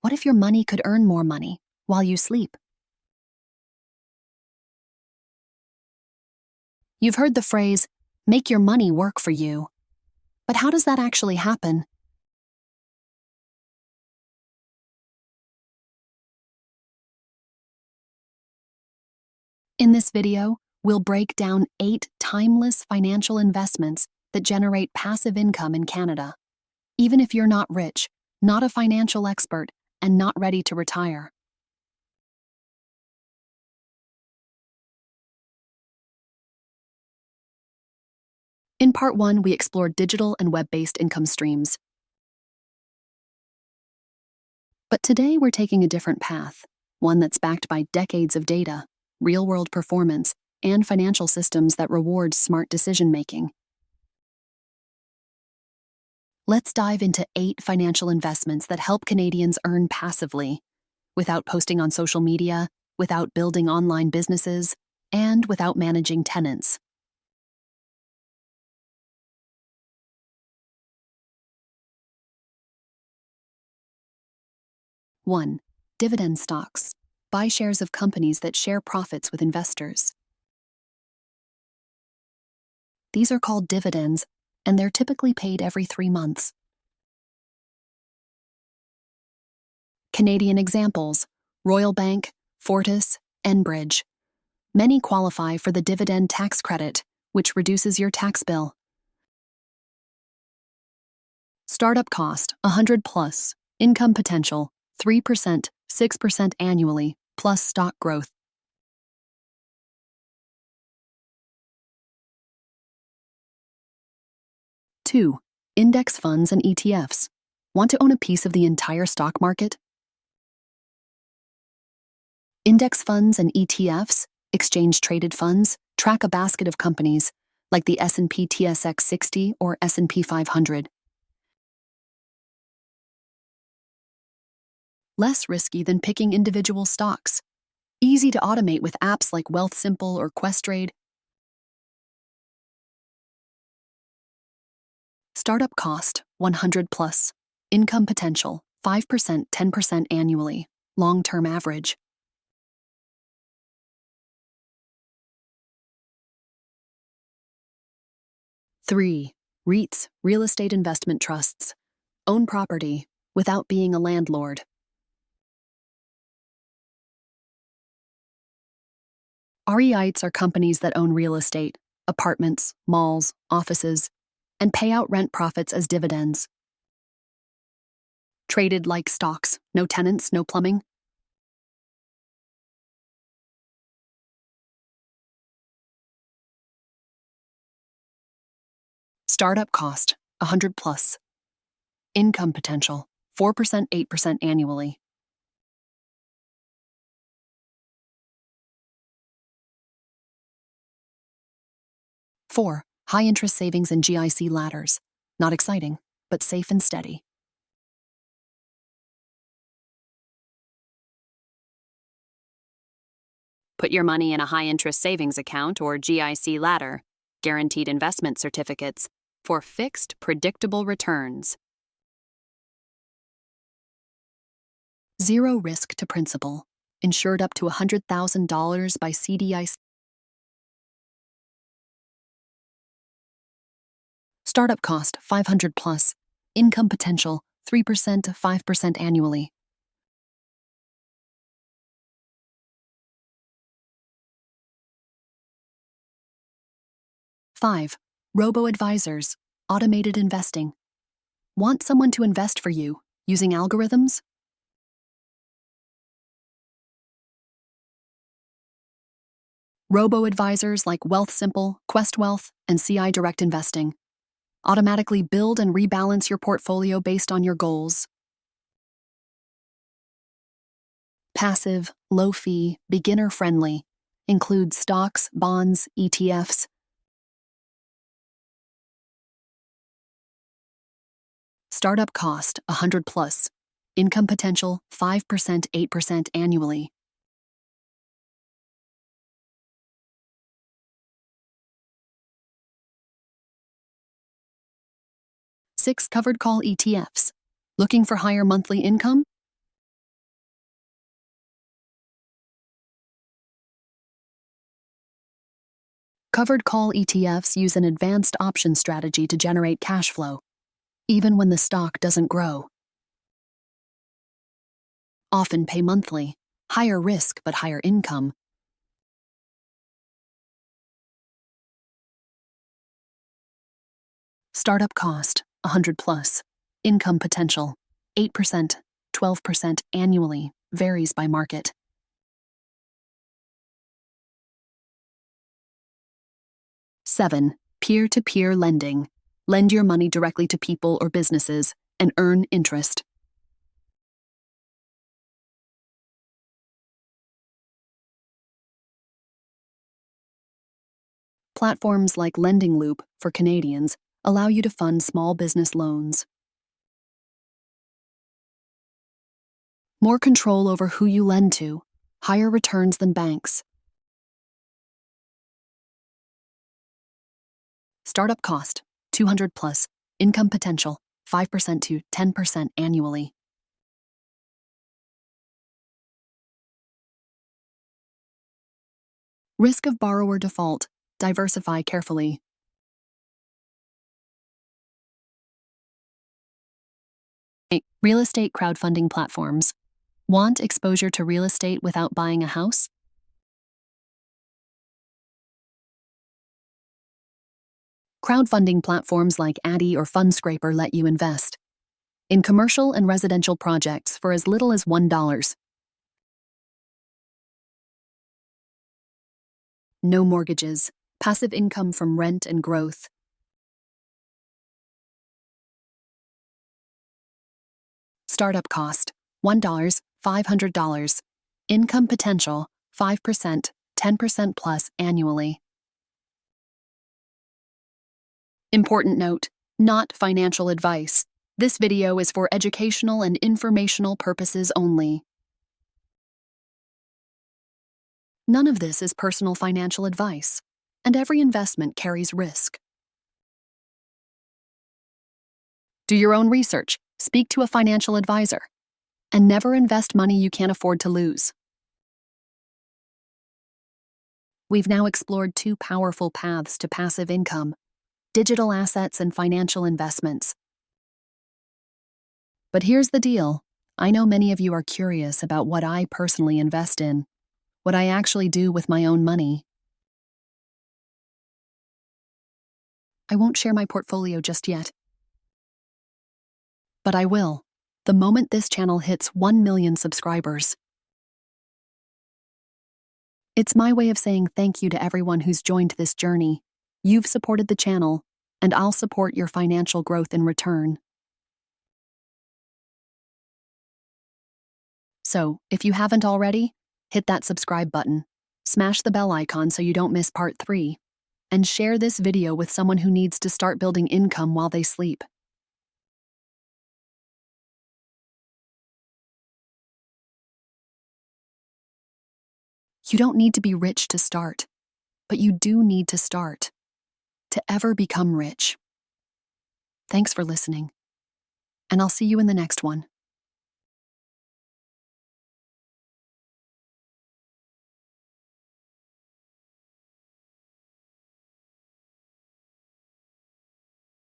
What if your money could earn more money while you sleep? You've heard the phrase, make your money work for you. But how does that actually happen? In this video, we'll break down 8 timeless financial investments that generate passive income in Canada, even if you're not rich, not a financial expert, and not ready to retire. In Part 1, we explored digital and web-based income streams. But today we're taking a different path, one that's backed by decades of data, real-world performance, and financial systems that reward smart decision-making. Let's dive into 8 financial investments that help Canadians earn passively, without posting on social media, without building online businesses, and without managing tenants. One, dividend stocks. Buy shares of companies that share profits with investors. These are called dividends, and they're typically paid every 3 months. Canadian examples: Royal Bank, Fortis, Enbridge. Many qualify for the dividend tax credit, which reduces your tax bill. Startup cost, 100 plus. Income potential, 3%, 6% annually, plus stock growth. Two, index funds and ETFs. Want to own a piece of the entire stock market? Index funds and ETFs, exchange-traded funds, track a basket of companies, like the S&P TSX 60 or S&P 500. Less risky than picking individual stocks. Easy to automate with apps like Wealthsimple or Questrade. Startup cost, 100 plus. Income potential, 5%, 10% annually. Long-term average. Three, REITs, real estate investment trusts. Own property without being a landlord. REITs are companies that own real estate, apartments, malls, offices, and pay out rent profits as dividends. Traded like stocks, no tenants, no plumbing. Startup cost, 100 plus. Income potential, 4%, 8% annually. Four, high-interest savings and GIC ladders. Not exciting, but safe and steady. Put your money in a high-interest savings account or GIC ladder, guaranteed investment certificates, for fixed, predictable returns. Zero risk to principal. Insured up to $100,000 by CDIC. Startup cost, 500 plus. Income potential, 3% to 5% annually. Five, Robo-advisors, automated investing. Want someone to invest for you using algorithms? Robo-advisors like Wealthsimple, QuestWealth, and CI Direct Investing automatically build and rebalance your portfolio based on your goals. Passive, low-fee, beginner-friendly. Includes stocks, bonds, ETFs. Startup cost, 100 plus. Income potential, 5%, 8% annually. Six, covered call ETFs. Looking for higher monthly income? Covered call ETFs use an advanced option strategy to generate cash flow, even when the stock doesn't grow. Often pay monthly, higher risk but higher income. Startup cost, 100 plus. Income potential, 8%, 12% annually, varies by market. Seven, peer-to-peer lending. Lend your money directly to people or businesses and earn interest. Platforms like Lending Loop for Canadians allow you to fund small business loans. More control over who you lend to, higher returns than banks. Startup cost, 200 plus. Income potential, 5% to 10% annually. Risk of borrower default. Diversify carefully. Real estate crowdfunding platforms. Want exposure to real estate without buying a house? Crowdfunding platforms like Addy or Fundscraper let you invest in commercial and residential projects for as little as $1. No mortgages, passive income from rent and growth. Startup cost, $1, $500. Income potential, 5%, 10% plus annually. Important note, not financial advice. This video is for educational and informational purposes only. None of this is personal financial advice, and every investment carries risk. Do your own research, speak to a financial advisor, and never invest money you can't afford to lose. We've now explored two powerful paths to passive income: digital assets and financial investments. But here's the deal. I know many of you are curious about what I personally invest in, what I actually do with my own money. I won't share my portfolio just yet, but I will, the moment this channel hits 1 million subscribers. It's my way of saying thank you to everyone who's joined this journey. You've supported the channel, and I'll support your financial growth in return. So, if you haven't already, hit that subscribe button, smash the bell icon so you don't miss part 3, and share this video with someone who needs to start building income while they sleep. You don't need to be rich to start, but you do need to start to ever become rich. Thanks for listening, and I'll see you in the next one.